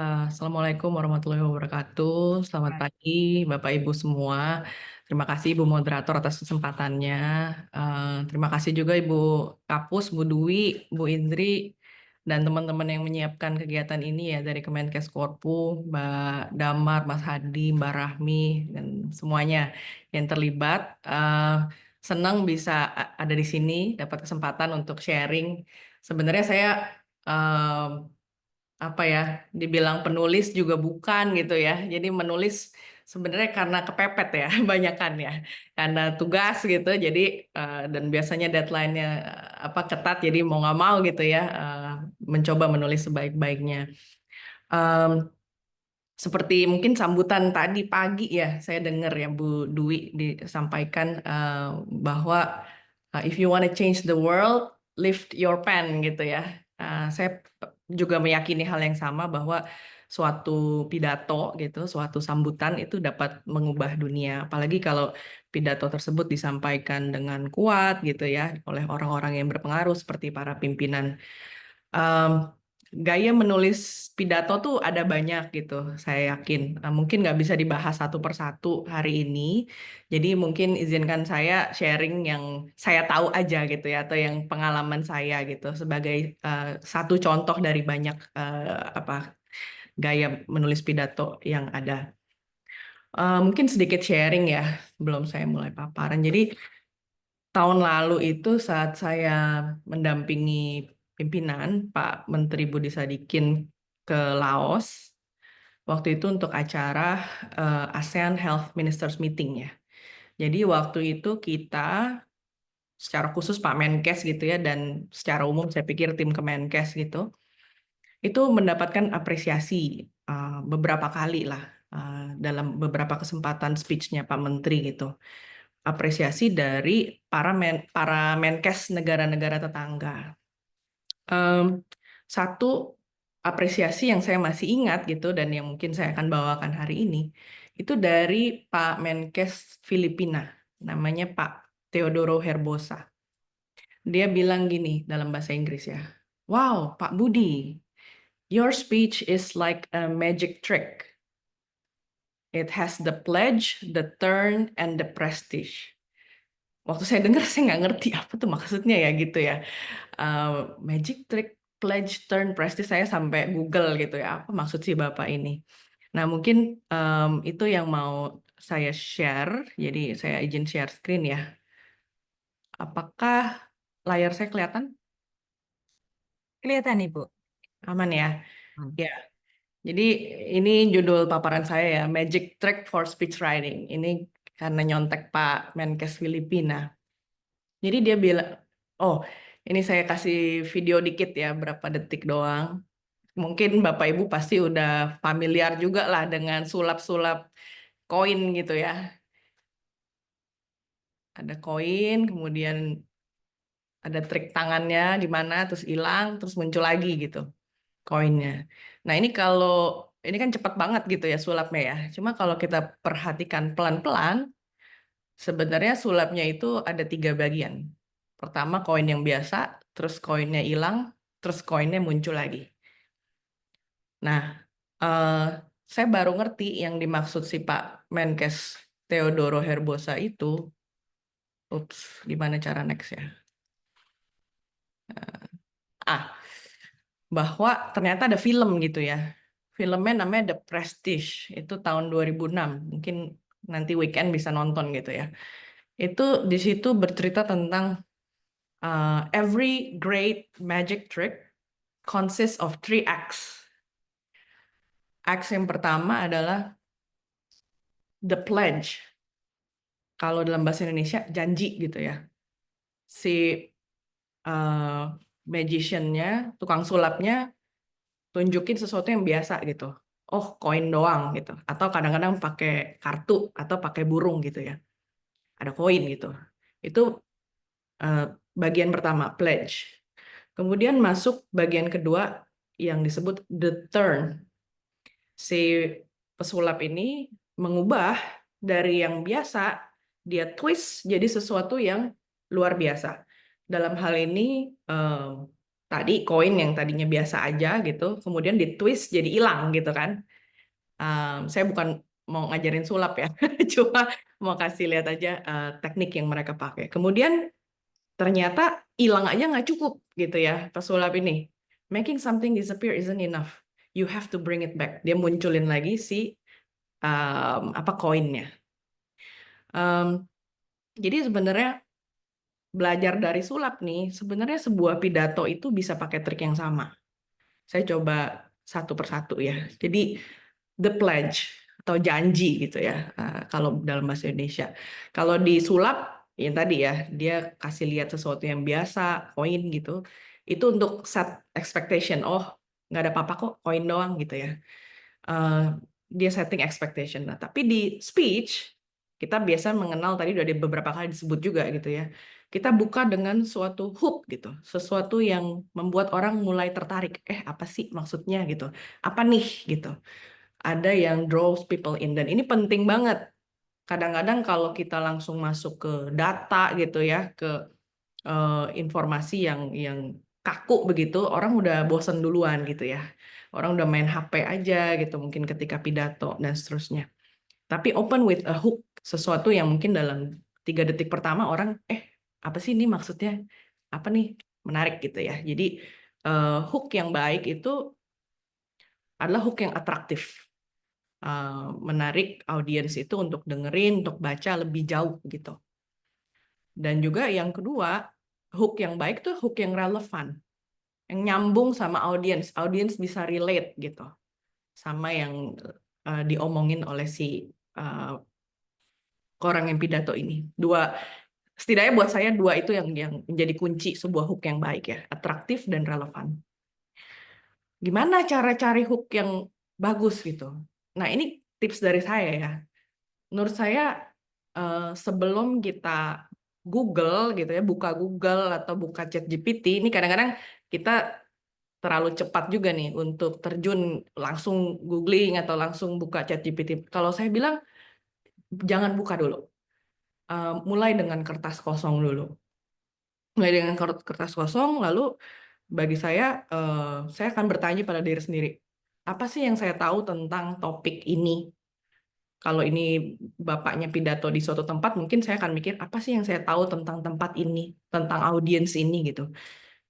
Assalamualaikum warahmatullahi wabarakatuh. Selamat pagi, Bapak Ibu semua. Terima kasih Ibu Moderator atas kesempatannya. Terima kasih juga Ibu Kapus, Bu Dwi, Bu Indri, dan teman-teman yang menyiapkan kegiatan ini ya dari Kemenkes Korpu, Mbak Damar, Mas Hadi, Mbak Rahmi, dan semuanya yang terlibat. Senang bisa ada di sini, dapat kesempatan untuk sharing. Sebenarnya saya apa ya, dibilang penulis juga bukan gitu ya. Jadi menulis sebenarnya karena kepepet ya, banyakan ya. Karena tugas gitu, jadi dan biasanya deadline-nya apa ketat, jadi mau nggak mau gitu ya, mencoba menulis sebaik-baiknya. Em, Seperti mungkin sambutan tadi pagi ya, saya dengar ya Bu Dwi disampaikan bahwa if you want to change the world, lift your pen gitu ya. Saya juga meyakini hal yang sama bahwa suatu pidato gitu, suatu sambutan itu dapat mengubah dunia. Apalagi kalau pidato tersebut disampaikan dengan kuat gitu ya oleh orang-orang yang berpengaruh seperti para pimpinan. Em, Gaya menulis pidato tuh ada banyak gitu, saya yakin. Mungkin nggak bisa dibahas satu persatu hari ini. Jadi mungkin izinkan saya sharing yang saya tahu aja gitu ya, atau yang pengalaman saya gitu sebagai satu contoh dari banyak apa gaya menulis pidato yang ada. Mungkin sedikit sharing ya, sebelum saya mulai paparan. Jadi tahun lalu itu saat saya mendampingi pimpinan Pak Menteri Budi Sadikin ke Laos, waktu itu untuk acara ASEAN Health Ministers Meeting ya. Jadi waktu itu kita secara khusus Pak Menkes gitu ya, dan secara umum saya pikir tim Kemenkes gitu, itu mendapatkan apresiasi beberapa kali lah dalam beberapa kesempatan speech-nya Pak Menteri gitu. Apresiasi dari para Menkes negara-negara tetangga. Em, Satu apresiasi yang saya masih ingat gitu dan yang mungkin saya akan bawakan hari ini itu dari Pak Menkes Filipina, namanya Pak Teodoro Herbosa. Dia bilang gini dalam bahasa Inggris ya, "Wow, Pak Budi, your speech is like a magic trick. It has the pledge, the turn, and the prestige." Waktu saya dengar saya nggak ngerti apa tuh maksudnya ya gitu ya. Magic trick, pledge, turn, prestige, saya sampai Google gitu ya, apa maksud si Bapak ini. Nah mungkin itu yang mau saya share, jadi saya izin share screen ya. Apakah layar saya kelihatan? Kelihatan Ibu. Aman ya? Hmm. Ya, jadi ini judul paparan saya ya, Magic Trick for Speech Writing. Ini karena nyontek Pak Menkes Filipina. Jadi dia bilang, oh ini saya kasih video dikit ya, berapa detik doang. Mungkin Bapak Ibu pasti udah familiar juga lah dengan sulap-sulap koin gitu ya. Ada koin, kemudian ada trik tangannya di mana, terus hilang, terus muncul lagi gitu koinnya. Nah ini kalau, ini kan cepat banget gitu ya sulapnya ya. Cuma kalau kita perhatikan pelan-pelan, sebenarnya sulapnya itu ada tiga bagian. Pertama koin yang biasa, terus koinnya hilang, terus koinnya muncul lagi. Nah, eh, saya baru ngerti yang dimaksud si Pak Menkes Teodoro Herbosa itu. Ups, gimana cara next ya? Ah, bahwa ternyata ada film gitu ya. Filmnya namanya The Prestige. Itu tahun 2006. Mungkin nanti weekend bisa nonton gitu ya. Itu di situ bercerita tentang every great magic trick consists of three acts. Acts yang pertama adalah the pledge. Kalau dalam bahasa Indonesia janji gitu ya. Si magiciannya, tukang sulapnya tunjukin sesuatu yang biasa gitu. Oh, koin doang gitu. Atau kadang-kadang pakai kartu atau pakai burung gitu ya. Ada koin gitu. Itu eh, bagian pertama, pledge. Kemudian masuk bagian kedua yang disebut the turn. Si pesulap ini mengubah dari yang biasa, dia twist jadi sesuatu yang luar biasa. Dalam hal ini, tadi koin yang tadinya biasa aja gitu, kemudian ditwist jadi hilang gitu kan. Saya bukan mau ngajarin sulap ya, cuma mau kasih lihat aja teknik yang mereka pakai. Kemudian ternyata hilang aja nggak cukup gitu ya pesulap ini. Making something disappear isn't enough. You have to bring it back. Dia munculin lagi si apa koinnya. Jadi sebenarnya belajar dari sulap nih, sebenarnya sebuah pidato itu bisa pakai trik yang sama. Saya coba satu persatu ya. Jadi the pledge atau janji gitu ya, kalau dalam bahasa Indonesia. Kalau di sulap yang tadi ya, dia kasih lihat sesuatu yang biasa, koin gitu. Itu untuk set expectation. Oh, nggak ada apa-apa kok, koin doang gitu ya. Dia setting expectation. Nah, tapi di speech kita biasa mengenal tadi udah ada beberapa kali disebut juga gitu ya. Kita buka dengan suatu hook gitu, sesuatu yang membuat orang mulai tertarik. Apa sih maksudnya gitu? Apa nih gitu? Ada yang draws people in, dan ini penting banget. Kadang-kadang kalau kita langsung masuk ke data gitu ya, ke informasi yang kaku begitu, orang udah bosen duluan gitu ya. Orang udah main HP aja gitu, mungkin ketika pidato dan seterusnya. Tapi open with a hook, sesuatu yang mungkin dalam 3 detik pertama orang, apa sih ini maksudnya? Apa nih? Menarik gitu ya. Jadi hook yang baik itu adalah hook yang atraktif. Menarik audiens itu untuk dengerin, untuk baca lebih jauh gitu. Dan juga yang kedua, hook yang baik tuh hook yang relevan, yang nyambung sama audiens, audiens bisa relate gitu sama yang diomongin oleh si orang yang pidato ini. Setidaknya buat saya dua itu yang menjadi kunci sebuah hook yang baik ya, atraktif dan relevan. Gimana cara cari hook yang bagus gitu? Nah, ini tips dari saya ya. Menurut saya sebelum kita Google gitu ya, buka Google atau buka ChatGPT, ini kadang-kadang kita terlalu cepat juga nih untuk terjun langsung googling atau langsung buka ChatGPT. Kalau saya bilang jangan buka dulu. Mulai dengan kertas kosong dulu. Mulai dengan kertas kosong, lalu bagi saya akan bertanya pada diri sendiri, apa sih yang saya tahu tentang topik ini? Kalau ini bapaknya pidato di suatu tempat, mungkin saya akan mikir, apa sih yang saya tahu tentang tempat ini, tentang audiens ini gitu.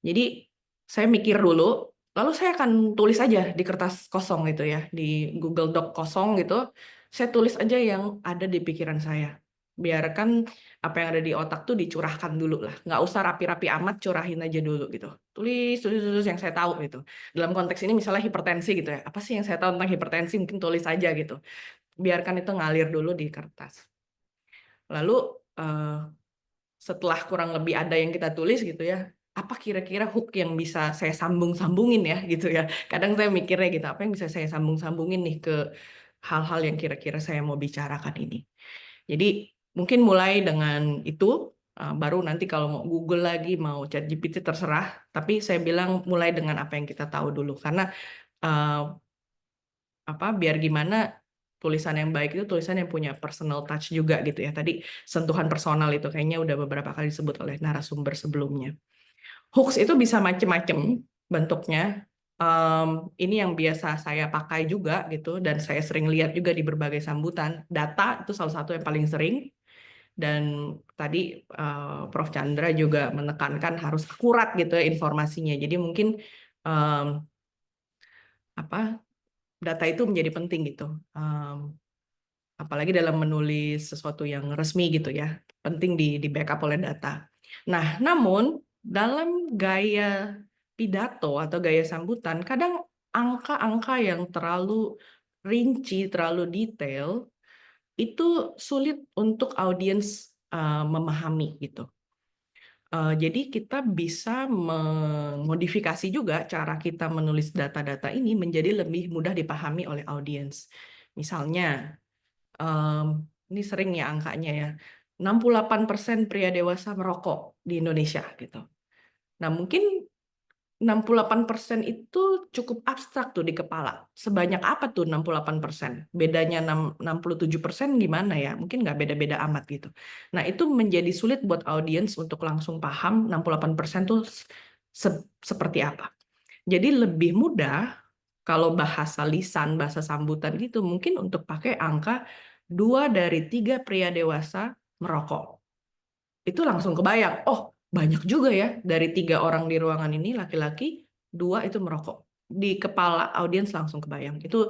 Jadi saya mikir dulu, lalu saya akan tulis aja di kertas kosong gitu ya, di Google Doc kosong gitu. Saya tulis aja yang ada di pikiran saya. Biarkan apa yang ada di otak tuh dicurahkan dulu lah. Nggak usah rapi-rapi amat, curahin aja dulu gitu. Tulis yang saya tahu gitu. Dalam konteks ini misalnya hipertensi gitu ya. Apa sih yang saya tahu tentang hipertensi? Mungkin tulis aja gitu. Biarkan itu ngalir dulu di kertas. Lalu setelah kurang lebih ada yang kita tulis gitu ya, apa kira-kira hook yang bisa saya sambung-sambungin ya gitu ya. Kadang saya mikirnya gitu, apa yang bisa saya sambung-sambungin nih ke hal-hal yang kira-kira saya mau bicarakan ini. Jadi mungkin mulai dengan itu, baru nanti kalau mau Google lagi, mau ChatGPT terserah, tapi saya bilang mulai dengan apa yang kita tahu dulu. Karena biar gimana tulisan yang baik itu tulisan yang punya personal touch juga gitu ya. Tadi sentuhan personal itu kayaknya udah beberapa kali disebut oleh narasumber sebelumnya. Hooks itu bisa macem-macem bentuknya. Ini yang biasa saya pakai juga gitu, dan saya sering lihat juga di berbagai sambutan. Data itu salah satu yang paling sering. Dan tadi Prof. Chandra juga menekankan harus akurat gitu ya informasinya. Jadi mungkin data itu menjadi penting gitu. Apalagi dalam menulis sesuatu yang resmi gitu ya, penting di backup oleh data. Nah, namun dalam gaya pidato atau gaya sambutan, kadang angka-angka yang terlalu rinci, terlalu detail, itu sulit untuk audiens memahami gitu. Jadi kita bisa memodifikasi juga cara kita menulis data-data ini menjadi lebih mudah dipahami oleh audiens. Misalnya, ini sering ya angkanya ya, 68% pria dewasa merokok di Indonesia gitu. Nah, mungkin 68% itu cukup abstrak tuh di kepala. Sebanyak apa tuh 68%? Bedanya 67% gimana ya? Mungkin nggak beda-beda amat gitu. Nah, itu menjadi sulit buat audiens untuk langsung paham 68% tuh seperti apa. Jadi lebih mudah kalau bahasa lisan, bahasa sambutan gitu, mungkin untuk pakai angka 2 dari 3 pria dewasa merokok. Itu langsung kebayang, oh banyak juga ya, dari 3 orang di ruangan ini laki-laki, 2 itu merokok. Di kepala audiens langsung kebayang. Itu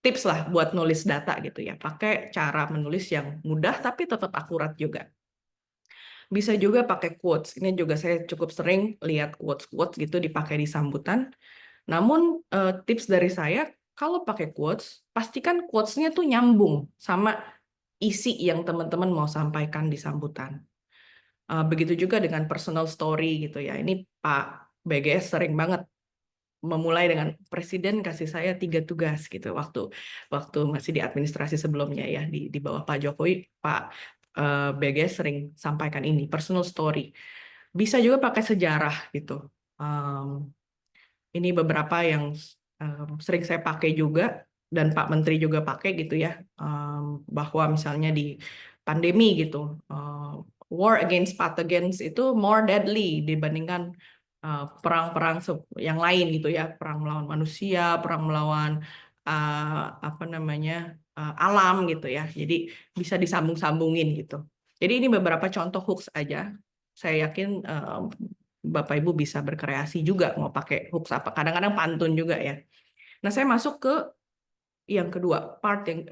tips lah buat nulis data gitu ya. Pakai cara menulis yang mudah tapi tetap akurat juga. Bisa juga pakai quotes. Ini juga saya cukup sering lihat quotes-quotes gitu dipakai di sambutan. Namun tips dari saya, kalau pakai quotes, pastikan quotes-nya tuh nyambung sama isi yang teman-teman mau sampaikan di sambutan. Begitu juga dengan personal story gitu ya. Ini Pak BGS sering banget memulai dengan presiden kasih saya 3 tugas gitu waktu masih di administrasi sebelumnya ya di bawah Pak Jokowi, Pak BGS sering sampaikan ini personal story. Bisa juga pakai sejarah gitu. Ini beberapa yang sering saya pakai juga dan Pak Menteri juga pakai gitu ya, bahwa misalnya di pandemi gitu, war against pathogens itu more deadly dibandingkan perang-perang yang lain gitu ya, perang melawan manusia, perang melawan apa namanya alam gitu ya. Jadi bisa disambung-sambungin gitu. Jadi ini beberapa contoh hooks aja. Saya yakin Bapak Ibu bisa berkreasi juga mau pakai hooks apa. Kadang-kadang pantun juga ya. Nah, saya masuk ke yang kedua,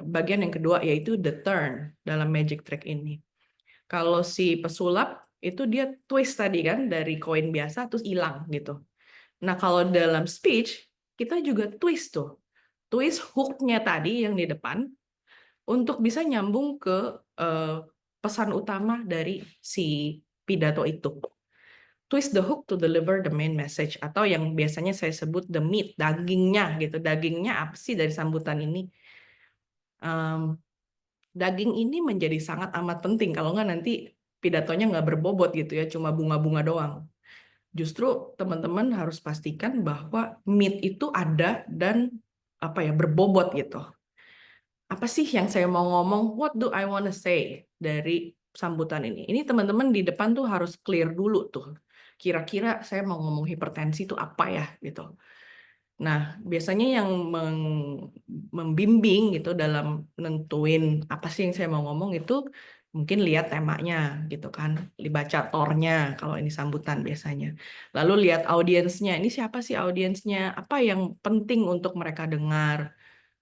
bagian yang kedua yaitu the turn dalam magic trick ini. Kalau si pesulap itu dia twist tadi kan dari koin biasa terus hilang gitu. Nah, kalau dalam speech kita juga twist tuh. Twist hook-nya tadi yang di depan untuk bisa nyambung ke pesan utama dari si pidato itu. Twist the hook to deliver the main message, atau yang biasanya saya sebut the meat, dagingnya gitu. Dagingnya apa sih dari sambutan ini? Daging ini menjadi sangat amat penting, kalau nggak nanti pidatonya nggak berbobot gitu ya, cuma bunga-bunga doang. Justru teman-teman harus pastikan bahwa meat itu ada dan apa ya berbobot gitu. Apa sih yang saya mau ngomong? What do I wanna say dari sambutan ini? Ini teman-teman di depan tuh harus clear dulu tuh. Kira-kira saya mau ngomong hipertensi itu apa ya gitu. Nah, biasanya yang membimbing gitu dalam nentuin apa sih yang saya mau ngomong itu mungkin lihat temanya gitu kan, dibaca tornya kalau ini sambutan biasanya. Lalu lihat audiensnya, ini siapa sih audiensnya, apa yang penting untuk mereka dengar.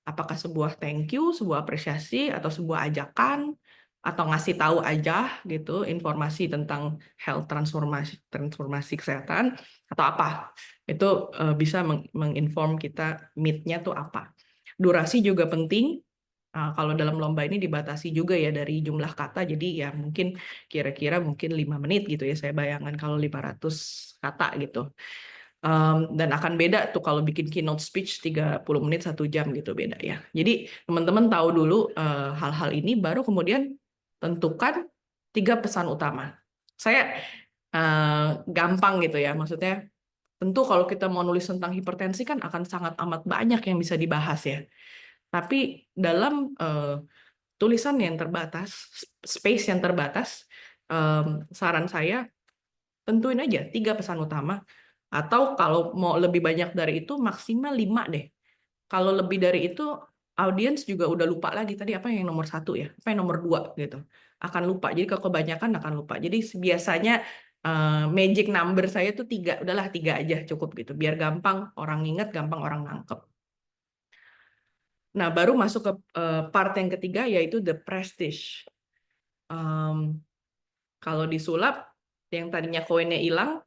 Apakah sebuah thank you, sebuah apresiasi, atau sebuah ajakan, atau ngasih tahu aja gitu informasi tentang health transformasi kesehatan, atau apa. Itu bisa menginform kita meet-nya tuh apa. Durasi juga penting. Kalau dalam lomba ini dibatasi juga ya dari jumlah kata, jadi ya mungkin kira-kira mungkin 5 menit gitu ya, saya bayangkan kalau 500 kata gitu. Dan akan beda tuh kalau bikin keynote speech 30 menit 1 jam gitu beda ya. Jadi teman-teman tahu dulu hal-hal ini baru kemudian tentukan 3 pesan utama. Saya gampang gitu ya, maksudnya tentu kalau kita mau nulis tentang hipertensi kan akan sangat amat banyak yang bisa dibahas ya. Tapi dalam tulisan yang terbatas, space yang terbatas, saran saya tentuin aja 3 pesan utama. Atau kalau mau lebih banyak dari itu, maksimal 5 deh. Kalau lebih dari itu, audiens juga udah lupa lagi. Tadi apa yang nomor 1 ya? Apa yang nomor 2 gitu. Akan lupa. Jadi kalau kebanyakan akan lupa. Jadi biasanya magic number saya tuh 3. Udahlah 3 aja cukup gitu. Biar gampang orang ingat, gampang orang nangkep. Nah, baru masuk ke part yang ketiga, yaitu the prestige. Kalau disulap, yang tadinya koinnya hilang,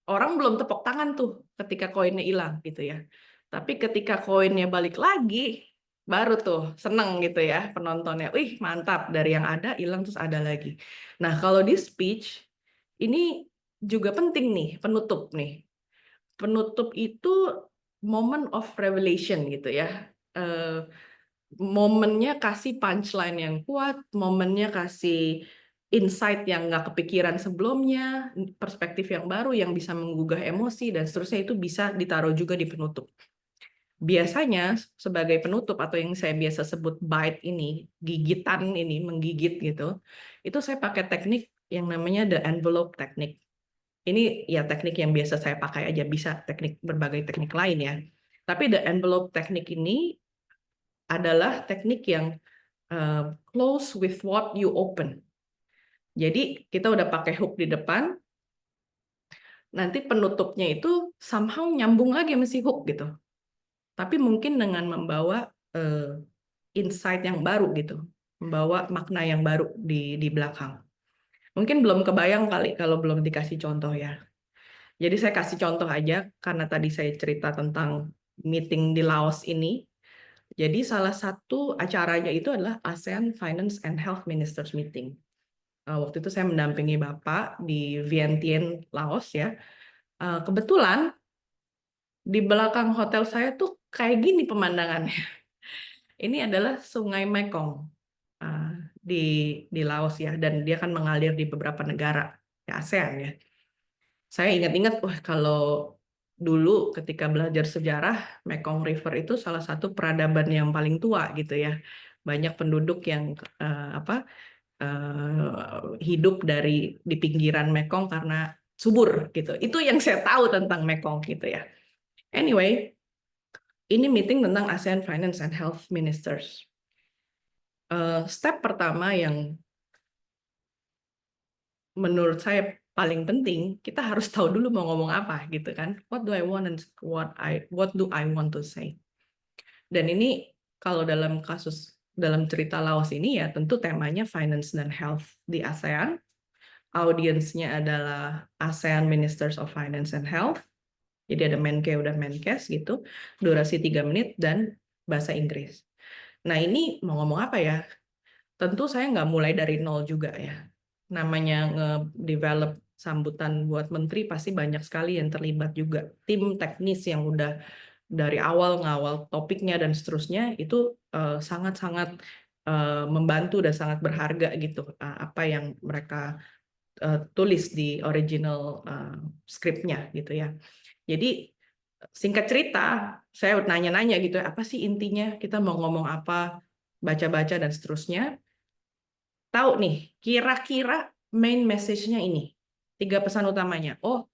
orang belum tepuk tangan tuh ketika koinnya hilang gitu ya. Tapi ketika koinnya balik lagi, baru tuh seneng gitu ya penontonnya. Wih mantap, dari yang ada hilang terus ada lagi. Nah kalau di speech, ini juga penting nih, penutup nih. Penutup itu moment of revelation gitu ya. Momennya kasih punchline yang kuat, momennya kasih insight yang nggak kepikiran sebelumnya, perspektif yang baru yang bisa menggugah emosi, dan seterusnya itu bisa ditaruh juga di penutup. Biasanya sebagai penutup atau yang saya biasa sebut bite ini, gigitan ini, menggigit gitu, itu saya pakai teknik yang namanya the envelope technique. Ini ya teknik yang biasa saya pakai aja, bisa berbagai teknik lain ya. Tapi the envelope teknik ini adalah teknik yang close with what you open. Jadi kita udah pakai hook di depan, nanti penutupnya itu somehow nyambung lagi sama si hook gitu. Tapi mungkin dengan membawa insight yang baru gitu, membawa makna yang baru di belakang. Mungkin belum kebayang kali kalau belum dikasih contoh ya. Jadi saya kasih contoh aja karena tadi saya cerita tentang meeting di Laos ini. Jadi salah satu acaranya itu adalah ASEAN Finance and Health Ministers Meeting. Waktu itu saya mendampingi Bapak di Vientiane, Laos ya. Kebetulan di belakang hotel saya tuh kayak gini pemandangannya. Ini adalah Sungai Mekong di Laos ya, dan dia kan mengalir di beberapa negara di ASEAN ya. Saya ingat-ingat, wah kalau dulu ketika belajar sejarah, Mekong River itu salah satu peradaban yang paling tua gitu ya. Banyak penduduk yang hidup di pinggiran Mekong karena subur gitu. Itu yang saya tahu tentang Mekong gitu ya. Anyway, ini meeting tentang ASEAN Finance and Health Ministers. Step pertama yang menurut saya paling penting, kita harus tahu dulu mau ngomong apa gitu kan. What do I want and what do I want to say. Dan ini kalau dalam cerita Laos ini ya tentu temanya finance dan health di ASEAN. Audiensnya adalah ASEAN Ministers of Finance and Health. Jadi ada Menke udah Menkes gitu. Durasi 3 menit dan bahasa Inggris. Nah ini mau ngomong apa ya? Tentu saya nggak mulai dari nol juga ya. Namanya nge-develop sambutan buat menteri pasti banyak sekali yang terlibat juga. Tim teknis yang udah dari awal ngawal topiknya dan seterusnya itu sangat-sangat membantu dan sangat berharga gitu. Apa yang mereka tulis di original scriptnya gitu ya. Jadi singkat cerita, saya nanya-nanya gitu, apa sih intinya, kita mau ngomong apa, baca-baca dan seterusnya. Tahu nih, kira-kira main message-nya ini, 3 pesan utamanya. Oh,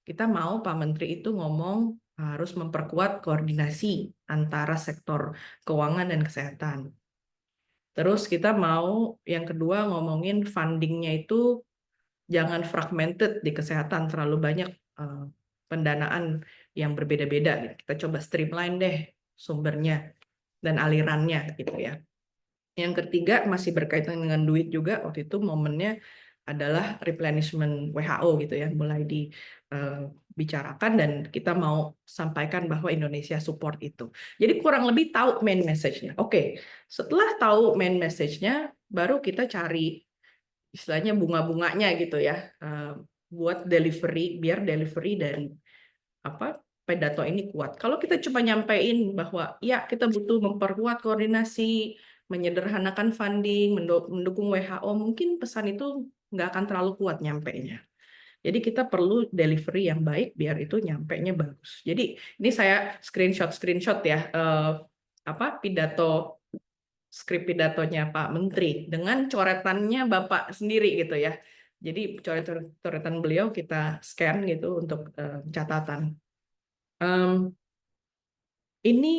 kita mau Pak Menteri itu ngomong harus memperkuat koordinasi antara sektor keuangan dan kesehatan. Terus kita mau yang kedua ngomongin fundingnya itu jangan fragmented di kesehatan, terlalu banyak pendanaan yang berbeda-beda. Kita coba streamline deh sumbernya dan alirannya gitu ya. Yang ketiga masih berkaitan dengan duit juga, waktu itu momennya adalah replenishment WHO gitu ya, mulai dibicarakan dan kita mau sampaikan bahwa Indonesia support itu. Jadi kurang lebih tahu main message-nya. Oke, setelah tahu main message-nya, baru kita cari istilahnya bunga-bunganya gitu ya, buat delivery, biar delivery dari pidato ini kuat. Kalau kita cuma nyampein bahwa ya kita butuh memperkuat koordinasi, menyederhanakan funding, mendukung WHO, mungkin pesan itu nggak akan terlalu kuat nyampenya. Jadi kita perlu delivery yang baik biar itu nyampenya bagus. Jadi ini saya screenshot ya, pidato skrip pidatonya Pak Menteri dengan coretannya Bapak sendiri gitu ya. Jadi coretan beliau kita scan gitu untuk catatan. Ini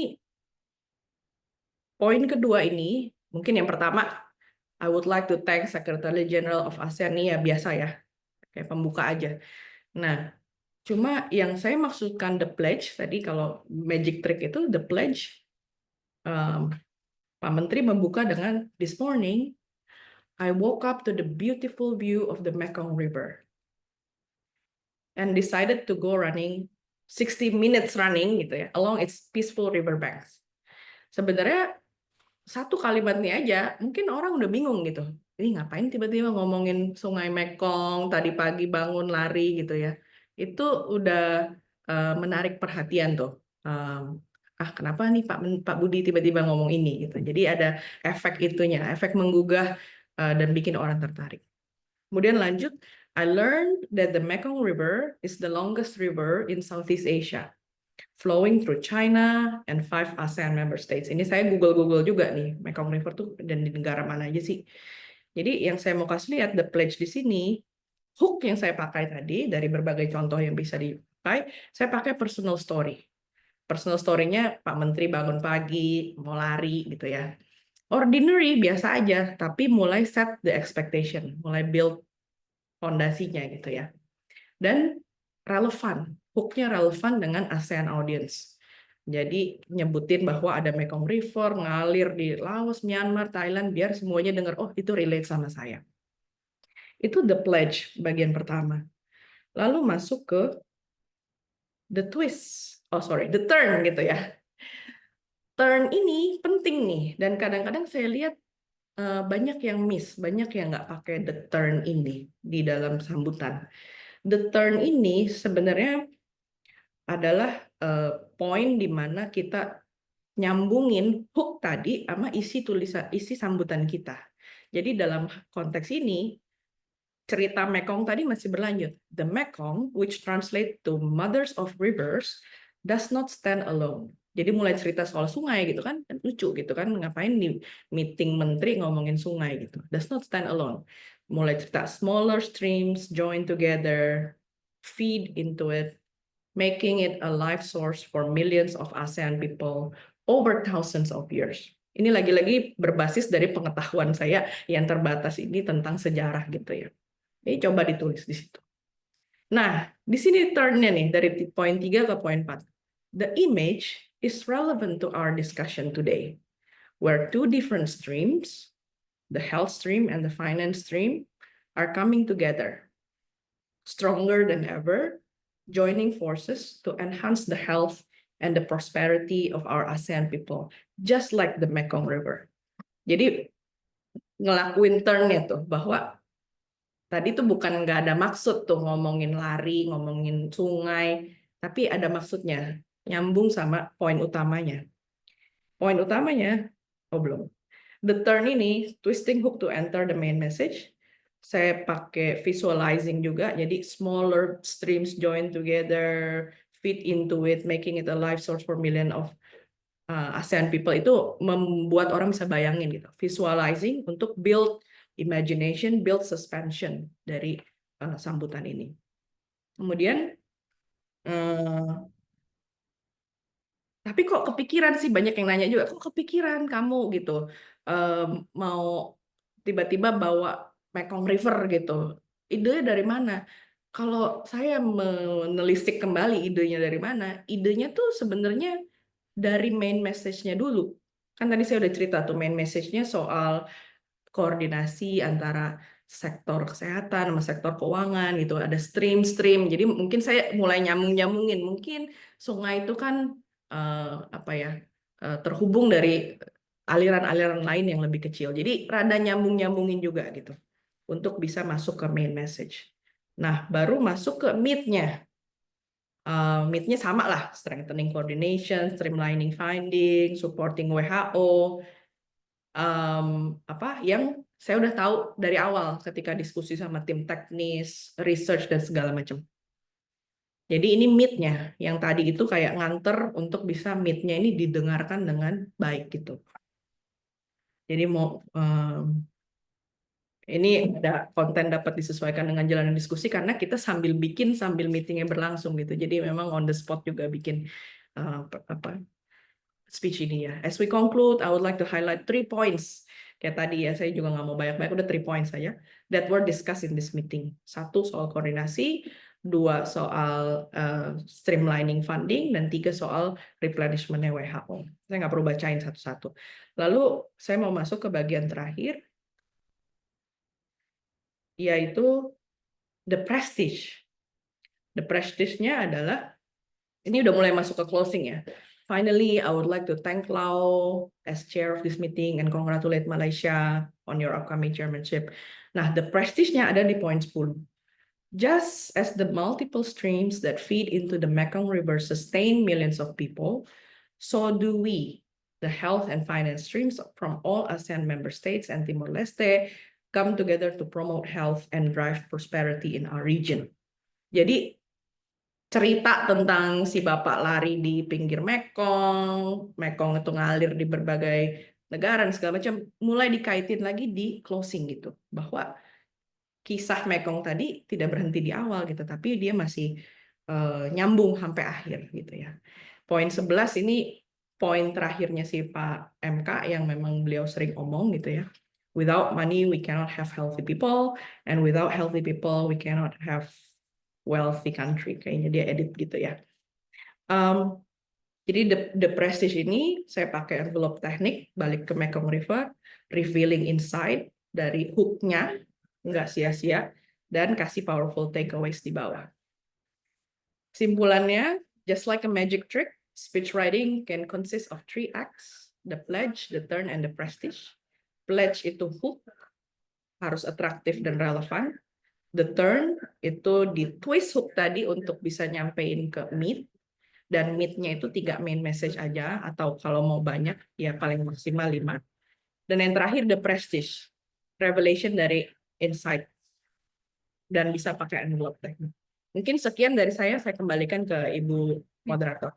poin kedua ini, mungkin yang pertama, I would like to thank Secretary General of ASEAN, ini ya biasa ya, kayak pembuka aja. Nah, cuma yang saya maksudkan the pledge, tadi kalau magic trick itu the pledge, Pak Menteri membuka dengan this morning, I woke up to the beautiful view of the Mekong River and decided to go running 60 minutes running gitu ya along its peaceful river banks. Sebenarnya satu kalimat ini aja mungkin orang udah bingung gitu. Ini ngapain tiba-tiba ngomongin Sungai Mekong, tadi pagi bangun lari gitu ya. Itu udah menarik perhatian tuh. Kenapa nih Pak Budi tiba-tiba ngomong ini gitu. Jadi ada efek itunya, efek menggugah dan bikin orang tertarik. Kemudian lanjut, I learned that the Mekong River is the longest river in Southeast Asia, flowing through China and 5 ASEAN member states. Ini saya Google juga nih, Mekong River tuh dan di negara mana aja sih. Jadi yang saya mau kasih lihat, the pledge di sini, hook yang saya pakai tadi dari berbagai contoh yang bisa dipakai, saya pakai personal story. Personal story-nya Pak Menteri bangun pagi, mau lari gitu ya. Ordinary, biasa aja, tapi mulai set the expectation, mulai build fondasinya gitu ya. Dan relevan, hook-nya relevan dengan ASEAN audience. Jadi nyebutin bahwa ada Mekong River ngalir di Laos, Myanmar, Thailand, biar semuanya dengar, oh itu relate sama saya. Itu the pledge bagian pertama. Lalu masuk ke the twist, the turn gitu ya. Turn ini penting nih, dan kadang-kadang saya lihat banyak yang miss, banyak yang nggak pakai the turn ini di dalam sambutan. The turn ini sebenarnya adalah poin di mana kita nyambungin hook tadi sama isi tulisan, isi sambutan kita. Jadi dalam konteks ini, cerita Mekong tadi masih berlanjut. The Mekong, which translate to mothers of rivers, does not stand alone. Jadi mulai cerita soal sungai gitu kan lucu gitu kan, ngapain di meeting menteri ngomongin sungai gitu. Does not stand alone. Mulai cerita smaller streams join together, feed into it, making it a life source for millions of ASEAN people over thousands of years. Ini lagi-lagi berbasis dari pengetahuan saya yang terbatas ini tentang sejarah gitu ya. Ini coba ditulis di situ. Nah, di sini turn-nya nih dari poin 3 ke poin 4. The image is relevant to our discussion today, where two different streams, the health stream and the finance stream, are coming together, stronger than ever, joining forces to enhance the health and the prosperity of our ASEAN people, just like the Mekong River. Jadi ngelakuin turn-nya tuh, bahwa tadi tuh bukan nggak ada maksud tuh ngomongin lari, ngomongin sungai, tapi ada maksudnya, nyambung sama poin utamanya. Poin utamanya, oh belum. The turn ini, twisting hook to enter the main message. Saya pakai visualizing juga, jadi smaller streams join together, fit into it, making it a life source for million of ASEAN people. Itu membuat orang bisa bayangin gitu. Visualizing untuk build imagination, build suspension dari sambutan ini. Kemudian, tapi kok kepikiran sih, banyak yang nanya juga, kok kepikiran kamu gitu mau tiba-tiba bawa Mekong River gitu. Idenya dari mana? Kalau saya menelisik kembali idenya dari mana, idenya tuh sebenarnya dari main message-nya dulu. Kan tadi saya udah cerita tuh main message-nya soal koordinasi antara sektor kesehatan sama sektor keuangan gitu, ada stream-stream. Jadi mungkin saya mulai nyambung-nyambungin, mungkin sungai itu kan terhubung dari aliran-aliran lain yang lebih kecil. Jadi rada nyambung-nyambungin juga gitu untuk bisa masuk ke main message. Nah, baru masuk ke meat-nya. Meat-nya sama lah, strengthening coordination, streamlining finding, supporting WHO, yang saya udah tahu dari awal ketika diskusi sama tim teknis, research dan segala macam. Jadi ini meet-nya yang tadi itu kayak nganter untuk bisa meet-nya ini didengarkan dengan baik gitu. Jadi mau ini ada konten dapat disesuaikan dengan jalan diskusi karena kita sambil bikin sambil meetingnya berlangsung gitu. Jadi memang on the spot juga bikin speech ini ya. As we conclude, I would like to highlight 3 points. Kayak tadi ya, saya juga nggak mau banyak-banyak, udah 3 points saja that were discussed in this meeting. 1 soal koordinasi, 2 soal streamlining funding, dan 3 soal replenishment-nya WHO. Saya nggak perlu bacain satu-satu. Lalu saya mau masuk ke bagian terakhir, yaitu the prestige. The prestige-nya adalah, ini udah mulai masuk ke closing ya. Finally, I would like to thank Lau as chair of this meeting and congratulate Malaysia on your upcoming chairmanship. Nah, the prestige-nya ada di poin 10. Just as the multiple streams that feed into the Mekong River sustain millions of people, so do we, the health and finance streams from all ASEAN member states and Timor-Leste, come together to promote health and drive prosperity in our region. Jadi, cerita tentang si bapak lari di pinggir Mekong, Mekong itu ngalir di berbagai negara dan segala macam, mulai dikaitin lagi di closing gitu, bahwa kisah Mekong tadi tidak berhenti di awal gitu, tapi dia masih nyambung sampai akhir gitu ya. Poin 11 ini poin terakhirnya si Pak MK yang memang beliau sering omong gitu ya. Without money we cannot have healthy people, and without healthy people we cannot have wealthy country. Kayaknya dia edit gitu ya. Jadi the Prestige ini saya pakai envelope teknik, balik ke Mekong River, revealing insight dari hook-nya, nggak sia-sia, dan kasih powerful takeaways di bawah. Simpulannya, just like a magic trick, speech writing can consist of 3 acts, the pledge, the turn, and the prestige. Pledge itu hook, harus atraktif dan relevan. The turn itu di twist hook tadi untuk bisa nyampein ke meat, dan meat-nya itu 3 main message aja, atau kalau mau banyak, ya paling maksimal 5. Dan yang terakhir, the prestige, revelation dari insight, dan bisa pakai envelope teknik. Mungkin sekian dari saya kembalikan ke Ibu Moderator.